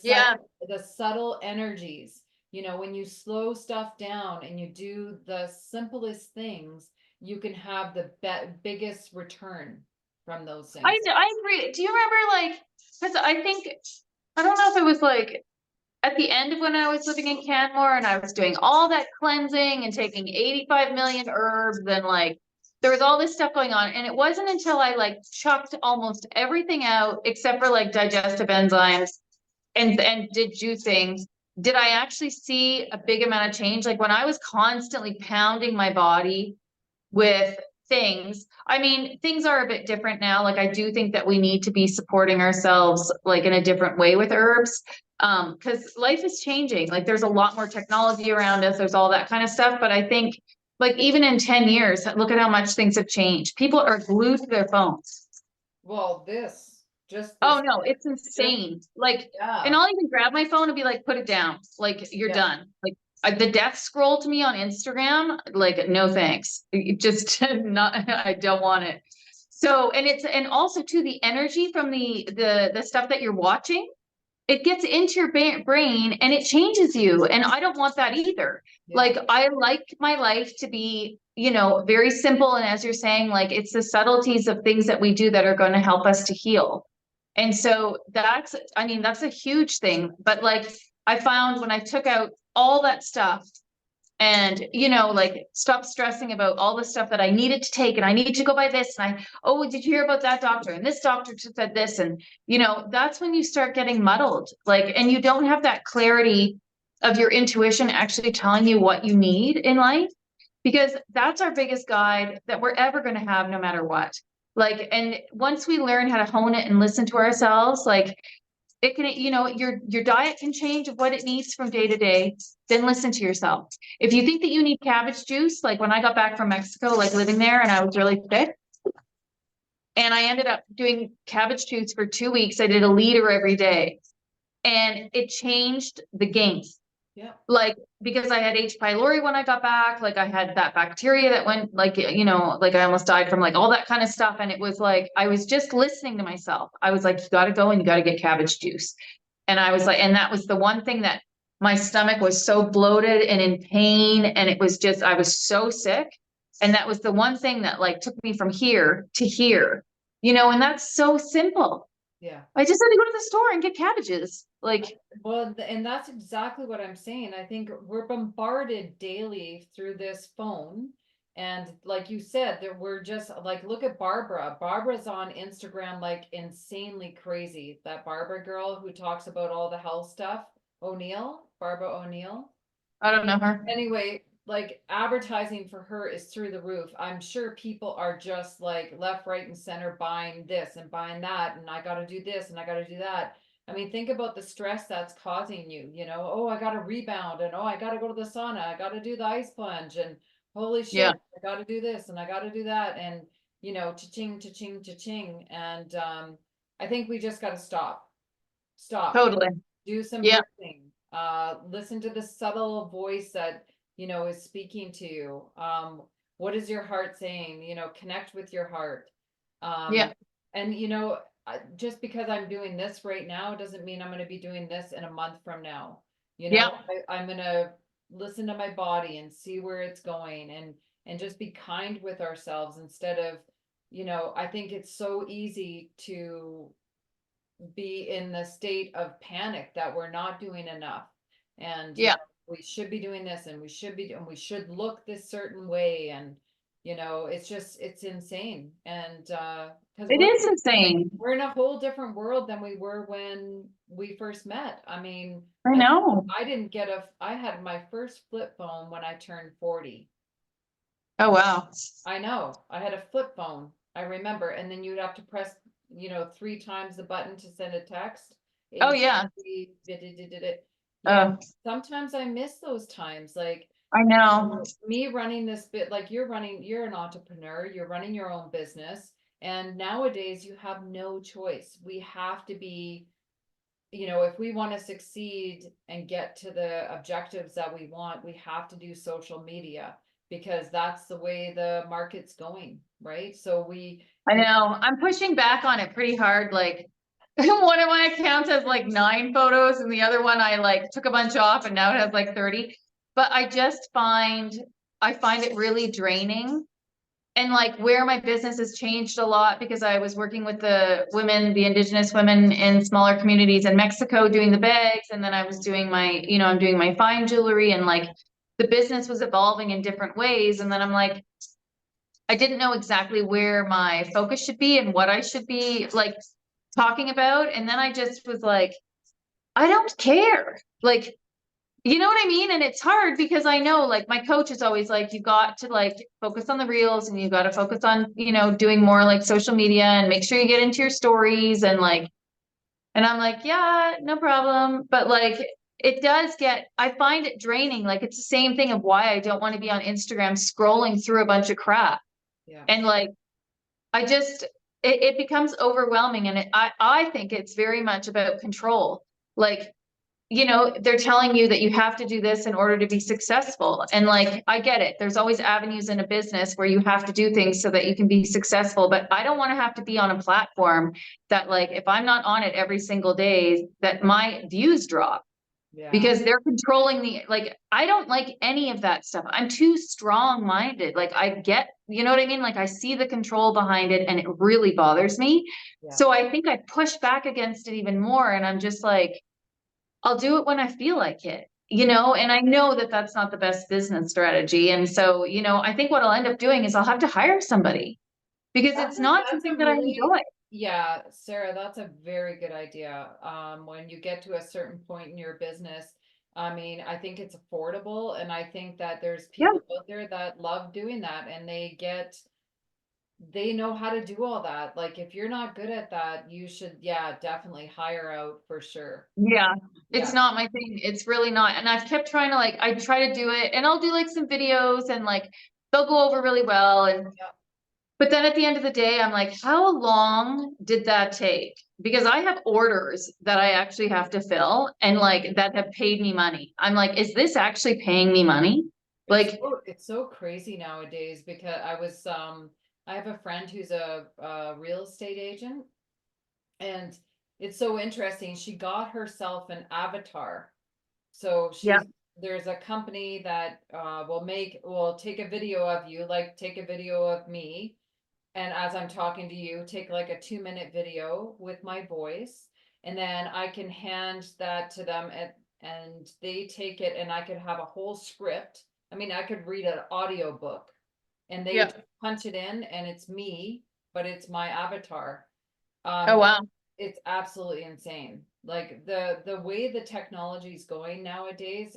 Yeah. the subtle energies. When you slow stuff down and you do the simplest things, you can have the biggest return from those things. I agree. Do you remember like, because I think, I don't know if it was like at the end of when I was living in Canmore and I was doing all that cleansing and taking 85 million herbs and like there was all this stuff going on. And it wasn't until I like chucked almost everything out except for like digestive enzymes and did juicing, did I actually see a big amount of change? Like when I was constantly pounding my body with things. I mean, things are a bit different now. Like I do think that we need to be supporting ourselves like in a different way with herbs. Because life is changing. Like there's a lot more technology around us, there's all that kind of stuff. But I think like even in 10 years, look at how much things have changed. People are glued to their phones. Well, just Oh this, no, it's just, insane. Like, and yeah, I'll even grab my phone and be like, put it down. Like, you're yeah, done. Like, the death scroll to me on Instagram, like, no thanks. Just not, I don't want it. So, and also too, the energy from the stuff that you're watching, it gets into your brain and it changes you. And I don't want that either. yeah. Like, I like my life to be, very simple. And as you're saying, like, it's the subtleties of things that we do that are going to help us to heal. And so I mean, that's a huge thing. But like, I found when I took out all that stuff and, like stop stressing about all the stuff that I needed to take and I need to go buy this. And oh, did you hear about that doctor? And this doctor just said this. And, that's when you start getting muddled. Like, and you don't have that clarity of your intuition actually telling you what you need in life, because that's our biggest guide that we're ever going to have no matter what. Like, and once we learn how to hone it and listen to ourselves, like it can, your diet can change of what it needs from day to day. Then listen to yourself. If you think that you need cabbage juice, like when I got back from Mexico, like living there and I was really sick, and I ended up doing cabbage juice for 2 weeks. I did a liter every day and it changed the game. Yeah. Like, because I had H. pylori when I got back, like I had that bacteria that went like, like I almost died from like all that kind of stuff. And it was like, I was just listening to myself. I was like, you got to go and you got to get cabbage juice. And I was like, and that was the one thing that my stomach was so bloated and in pain. And it was just, I was so sick. And that was the one thing that like took me from here to here, and that's so simple. Yeah. I just had to go to the store and get cabbages. Like, Well, and that's exactly what I'm saying. I think we're bombarded daily through this phone. And like you said, that we're just like, look at Barbara. Barbara's on Instagram like insanely crazy. That Barbara girl who talks about all the health stuff. Barbara O'Neill. I don't know her. Anyway, like advertising for her is through the roof. I'm sure people are just like left, right, and center buying this and buying that, and I got to do this and I got to do that. I mean, think about the stress that's causing you, oh, I got to rebound, and oh, I got to go to the sauna, I got to do the ice plunge, and holy Yeah, shit, I got to do this and I got to do that, and cha-ching, cha-ching, cha-ching. And I think we just got to stop, totally. do some Yeah. breathing, listen to the subtle voice that is speaking to you? What is your heart saying? Connect with your heart. Yeah. And just because I'm doing this right now doesn't mean I'm going to be doing this in a month from now. Yeah. I'm going to listen to my body and see where it's going, and just be kind with ourselves instead of, I think it's so easy to be in the state of panic that we're not doing enough. And, Yeah. we should be doing this, and we should look this certain way. And, it's insane. And, because It is insane. we're in a whole different world than we were when we first met. I mean, I know. I had my first flip phone when I turned 40. Oh, wow. I know. I had a flip phone. I remember. And then you'd have to press, 3 times the button to send a text. Oh, yeah. AT, Uh, sometimes I miss those times. Like, I know. me running this bit, like you're an entrepreneur, you're running your own business. And nowadays you have no choice. We have to be, if we want to succeed and get to the objectives that we want, we have to do social media, because that's the way the market's going, right? So I know. I'm pushing back on it pretty hard. Like one of my accounts has like 9 photos and the other one I like took a bunch off and now it has like 30. But I find it really draining. And like where my business has changed a lot because I was working with the indigenous women in smaller communities in Mexico doing the bags. And then I was doing I'm doing my fine jewelry, and like the business was evolving in different ways. And then I'm like, I didn't know exactly where my focus should be and what I should be like talking about. And then I just was like, I don't care. Like, you know what I mean? And it's hard because I know like my coach is always like, you got to like focus on the reels, and you got to focus on, doing more like social media and make sure you get into your stories and like, and I'm like, yeah, no problem. But like, I find it draining. Like, it's the same thing of why I don't want to be on Instagram scrolling through a bunch of crap. yeah, And like, it becomes overwhelming. And I think it's very much about control. Like, they're telling you that you have to do this in order to be successful. And like, I get it. There's always avenues in a business where you have to do things so that you can be successful. But I don't want to have to be on a platform that like, if I'm not on it every single day, that my views drop yeah, because they're controlling like, I don't like any of that stuff. I'm too strong minded. Like I get, you know what I mean? Like I see the control behind it and it really bothers me. yeah. So I think I push back against it even more. And I'm just like, I'll do it when I feel like it, and I know that that's not the best business strategy. And so, I think what I'll end up doing is I'll have to hire somebody because it's not That's something a that I really, enjoy. yeah, Sarah, that's a very good idea. When you get to a certain point in your business, I mean, I think it's affordable, and I think that there's Yeah. people out there that love doing that, and they know how to do all that. Like, if you're not good at that, you should, yeah, definitely hire out for sure. Yeah. It's Yeah. not my thing. It's really not. And I've kept trying to like, I try to do it and I'll do like some videos and like they'll go over really well. Yeah. But then at the end of the day, I'm like, how long did that take? Because I have orders that I actually have to fill and like that have paid me money. I'm like, is this actually paying me money? Like, It's so crazy nowadays, because I have a friend who's a real estate agent, and it's so interesting. She got herself an avatar. So yeah, there's a company that will take a video of you, like take a video of me, and as I'm talking to you, take like a 2-minute video with my voice, and then I can hand that to them, and they take it, and I could have a whole script. I mean, I could read an audio book, and they yeah. just punch it in, and it's me, but it's my avatar. Oh, It, wow. it's absolutely insane. Like the way the technology is going nowadays,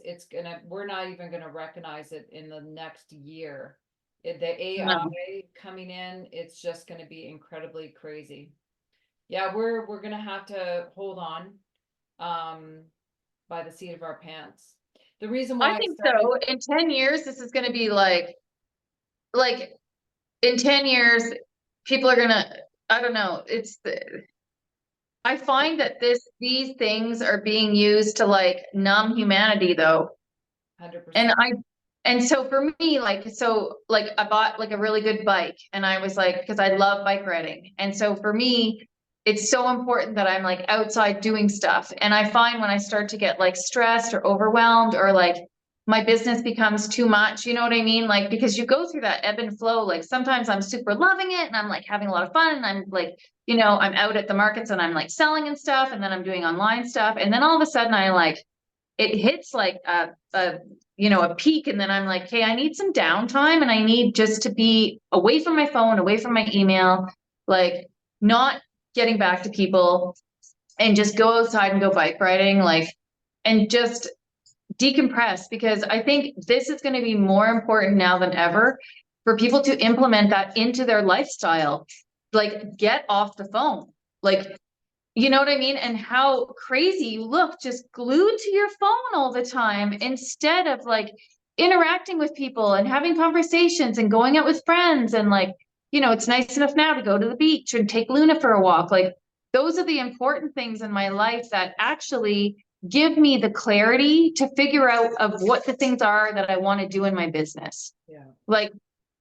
we're not even gonna recognize it in the next year. The No. AI coming in, it's just gonna be incredibly crazy. Yeah, we're gonna have to hold on, um, by the seat of our pants. The reason I why I think started, so. In 10 years, this is going to be like in 10 years, people are gonna, I don't know. I find that these things are being used to like numb humanity though. And 100%. And so for me, like I bought like a really good bike, and I was like, because I love bike riding. And so for me, it's so important that I'm like outside doing stuff. And I find when I start to get like stressed or overwhelmed, or like my business becomes too much, you know what I mean? Like, because you go through that ebb and flow. Like sometimes I'm super loving it and I'm like having a lot of fun, and I'm like, I'm out at the markets and I'm like selling and stuff, and then I'm doing online stuff. And then all of a sudden I like, it hits like a peak, and then I'm like, hey, I need some downtime, and I need just to be away from my phone, away from my email, like not getting back to people, and just go outside and go bike riding, like, and just decompress, because I think this is going to be more important now than ever for people to implement that into their lifestyle. Like, get off the phone. Like, you know what I mean? And how crazy you look just glued to your phone all the time, instead of like interacting with people and having conversations and going out with friends. And like, it's nice enough now to go to the beach and take Luna for a walk. Like, those are the important things in my life that actually give me the clarity to figure out of what the things are that I want to do in my business. Yeah. Like,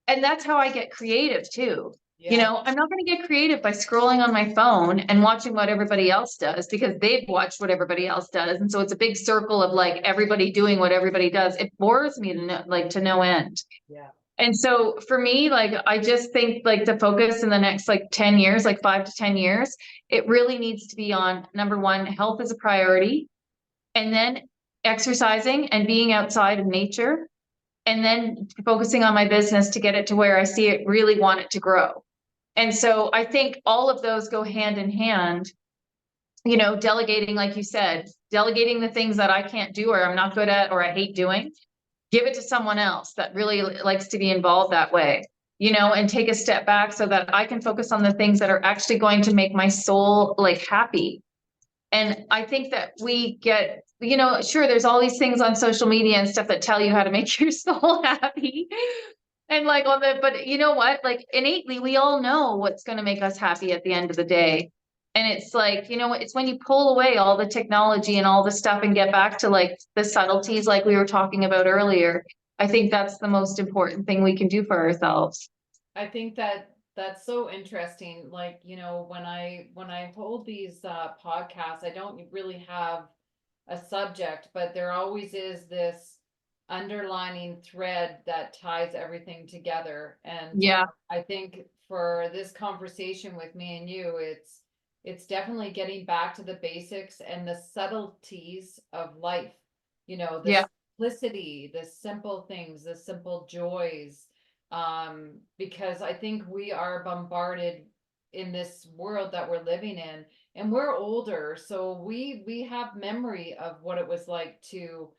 and that's how I get creative too. Yeah. I'm not going to get creative by scrolling on my phone and watching what everybody else does, because they've watched what everybody else does. And so it's a big circle of like everybody doing what everybody does. It bores me to no end. Yeah. And so for me, like, I just think like the focus in the next like 10 years, like 5 to 10 years, it really needs to be on, number one, health is a priority, and then exercising and being outside in nature, and then focusing on my business to get it to where I see it really want it to grow. And so I think all of those go hand in hand, delegating, like you said, delegating the things that I can't do, or I'm not good at, or I hate doing, give it to someone else that really likes to be involved that way, and take a step back so that I can focus on the things that are actually going to make my soul like happy. And I think that we get, sure, there's all these things on social media and stuff that tell you how to make your soul happy. And like but you know what? Like, innately, we all know what's going to make us happy at the end of the day. And it's like, it's when you pull away all the technology and all the stuff and get back to like the subtleties, like we were talking about earlier. I think that's the most important thing we can do for ourselves. I think that that's so interesting. Like, when I hold these podcasts, I don't really have a subject, but there always is this underlining thread that ties everything together. And Yeah. I think for this conversation with me and you, it's definitely getting back to the basics and the subtleties of life. The Yeah. simplicity, the simple things, the simple joys. Because I think we are bombarded in this world that we're living in, and we're older, so we have memory of what it was like to,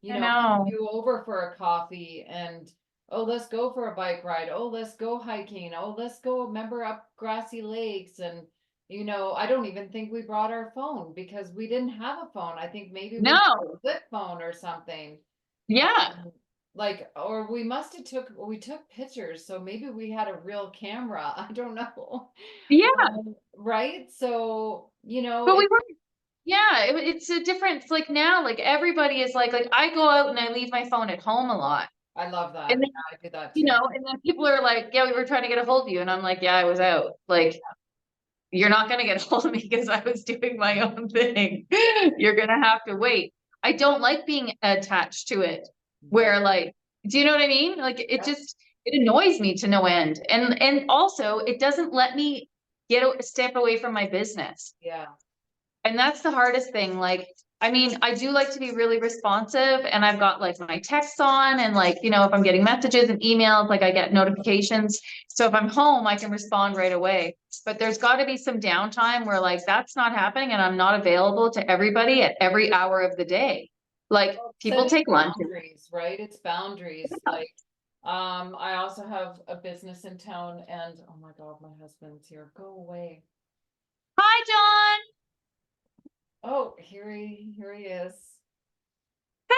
I know. you over for a coffee, and oh, let's go for a bike ride, oh, let's go hiking, oh, let's go, remember, up grassy lakes. And I don't even think we brought our phone, because we didn't have a phone. I think maybe we had a No. flip phone or something. Yeah. Like, or we took pictures, so maybe we had a real camera. I don't know. Yeah. Right? So, But we were, yeah, it's a difference. Like now, like everybody is like I go out and I leave my phone at home a lot. I love And that. then, Yeah, I do that too. and then people are like, yeah, we were trying to get a hold of you. And I'm like, yeah, I was out. Like, you're not going to get a hold of me because I was doing my own thing. You're going to have to wait. I don't like being attached to it, Yeah. where like, do you know what I mean? Like, Yeah. it annoys me to no end. And also it doesn't let me get a step away from my business. Yeah. And that's the hardest thing. Like, I mean, I do like to be really responsive, and I've got like my texts on, and like, if I'm getting messages and emails, like I get notifications. So if I'm home, I can respond right away. But there's got to be some downtime where like that's not happening, and I'm not available to everybody at every hour of the day. Like, Well, people setting take lunch. boundaries, right? It's boundaries. Like, I also have a business in town, and oh my God, my husband's here. Go away. Hi, John. Oh, here he is. Hey,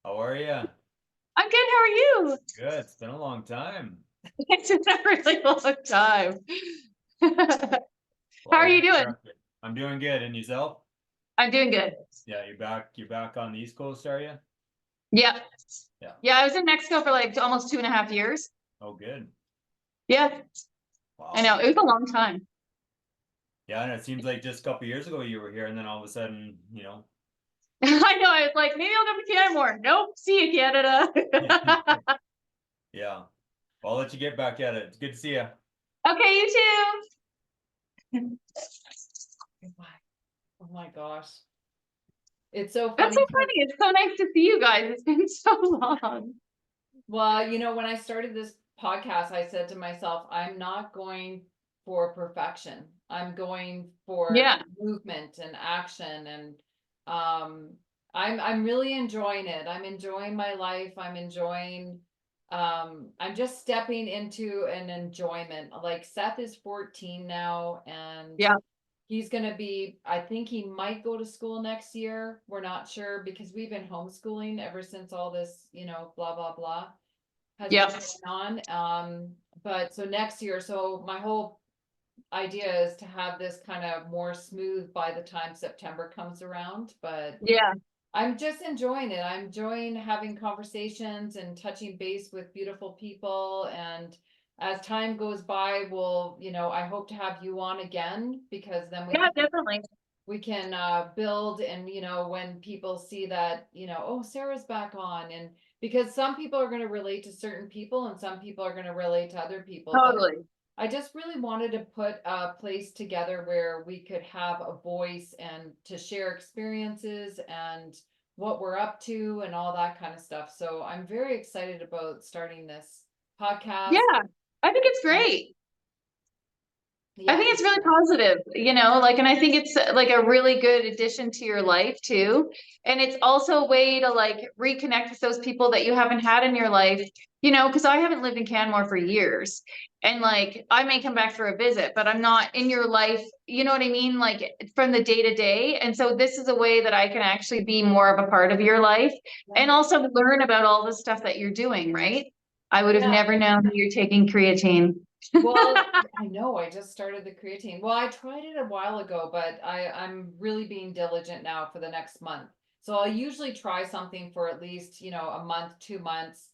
How are you? I'm good. How are you? Good. It's been a long time. It's been a really long time. How are you doing? I'm doing good. And yourself? I'm doing good. Yeah, you're back. You're back on the East Coast, are you? Yeah. Yeah. Yeah, I was in Mexico for like almost 2.5 years. Oh, good. Yeah, Wow. I know. It was a long time. Yeah, and it seems like just a couple years ago you were here, and then all of a sudden, I know. I was like, maybe I'll come to Canada more. Nope. See you, Canada. yeah. Well, I'll let you get back at it. It's good to see you. Okay, you too. Oh my gosh. It's so That's funny. so funny. It's so nice to see you guys. It's been so long. Well, when I started this podcast, I said to myself, I'm not going for perfection. I'm going for Yeah. movement and action. And I'm really enjoying it. I'm enjoying my life. I'm just stepping into an enjoyment. Like Seth is 14 now, and Yeah. he's going to be, I think he might go to school next year. We're not sure because we've been homeschooling ever since all this, blah, blah, blah has been Yeah. going on. But so next year, so my whole idea is to have this kind of more smooth by the time September comes around. But Yeah. I'm just enjoying it. I'm enjoying having conversations and touching base with beautiful people. And as time goes by, I hope to have you on again because then Yeah, definitely. we can build. And when people see that, oh, Sarah's back on, and because some people are going to relate to certain people and some people are going to relate to other people. Totally. But I just really wanted to put a place together where we could have a voice and to share experiences and what we're up to and all that kind of stuff. So I'm very excited about starting this podcast. Yeah, I think it's great. I think it's really positive, and I think it's like a really good addition to your life too. And it's also a way to like reconnect with those people that you haven't had in your life, because I haven't lived in Canmore for years. And like I may come back for a visit, but I'm not in your life, you know what I mean? Like from the day to day. And so this is a way that I can actually be more of a part of your life and also learn about all the stuff that you're doing, right? I would have never known that you're taking creatine. Well, I know I just started the creatine. Well, I tried it a while ago, but I'm really being diligent now for the next month. So I'll usually try something for at least, a month, 2 months.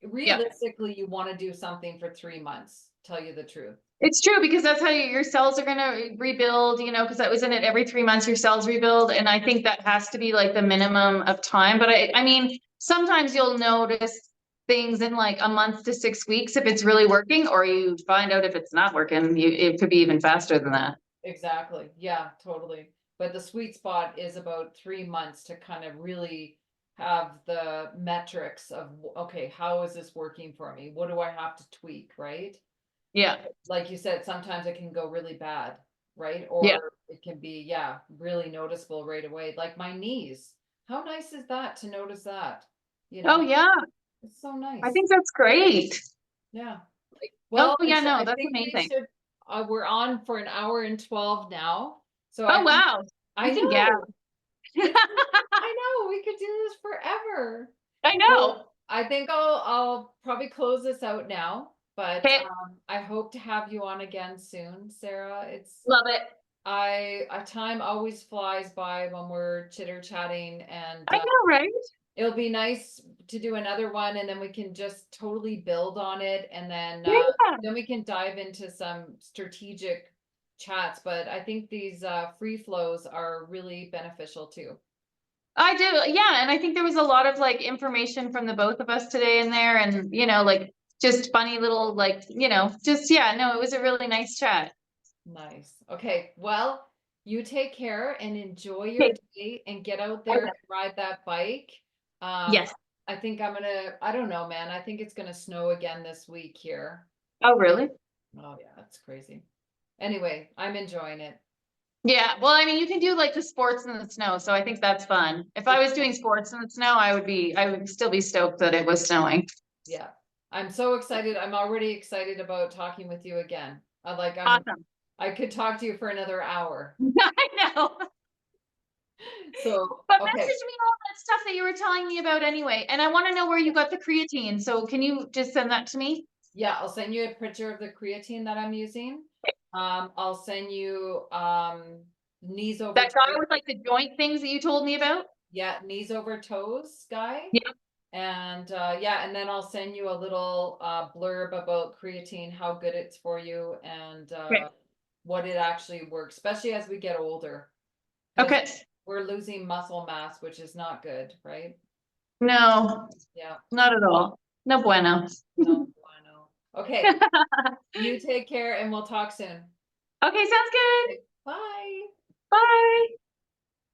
Realistically, you want to do something for 3 months, tell you the truth. It's true because that's how your cells are going to rebuild, because that was in it every 3 months, your cells rebuild. And I think that has to be like the minimum of time. But I mean, sometimes you'll notice things in like a month to 6 weeks if it's really working, or you find out if it's not working, it could be even faster than that. Exactly. Yeah, totally. But the sweet spot is about 3 months to kind of really have the metrics of, okay, how is this working for me? What do I have to tweak, right? Yeah. Like you said, sometimes it can go really bad, right? Yeah. Or it can be, really noticeable right away. Like my knees. How nice is that to notice that? Oh, yeah. It's so nice. I think that's great. Yeah. Oh, Well, yeah, no, I that's think we amazing. should, we're on for an hour and 12 now. So Oh, wow. I We can know. gab. I know we could do this forever. I know. Well, I think I'll probably close this out now, but Okay. I hope to have you on again soon, Sarah. Love it. Time always flies by when we're chitter chatting, and I know, right? it'll be nice to do another one, and then we can just totally build on it, and Yeah. then we can dive into some strategic chats. But I think these free flows are really beneficial too. I do. Yeah. And I think there was a lot of like information from the both of us today in there and, like just funny little, like, yeah, no, it was a really nice chat. Nice. Okay. Well, you take care and enjoy your day and get out there and ride that bike. Yes. I think I don't know, man. I think it's gonna snow again this week here. Oh, really? Oh yeah, that's crazy. Anyway, I'm enjoying it. Yeah. Well, I mean, you can do like the sports in the snow. So I think that's fun. If I was doing sports in the snow, I would still be stoked that it was snowing. Yeah. I'm so excited. I'm already excited about talking with you again. Awesome. I could talk to you for another hour. I know. So, But okay. message me all that stuff that you were telling me about anyway. And I want to know where you got the creatine. So can you just send that to me? Yeah, I'll send you a picture of the creatine that I'm using. I'll send you knees over That guy tight. with like the joint things that you told me about? Yeah, knees over toes guy. Yep. And yeah, and then I'll send you a little blurb about creatine, how good it's for you, and Great. what it actually works, especially as we get older. 'Cause Okay. we're losing muscle mass, which is not good, right? No, Yeah. not at all. No bueno. No, I know. Okay, you take care and we'll talk soon. Okay, sounds good. Okay, bye.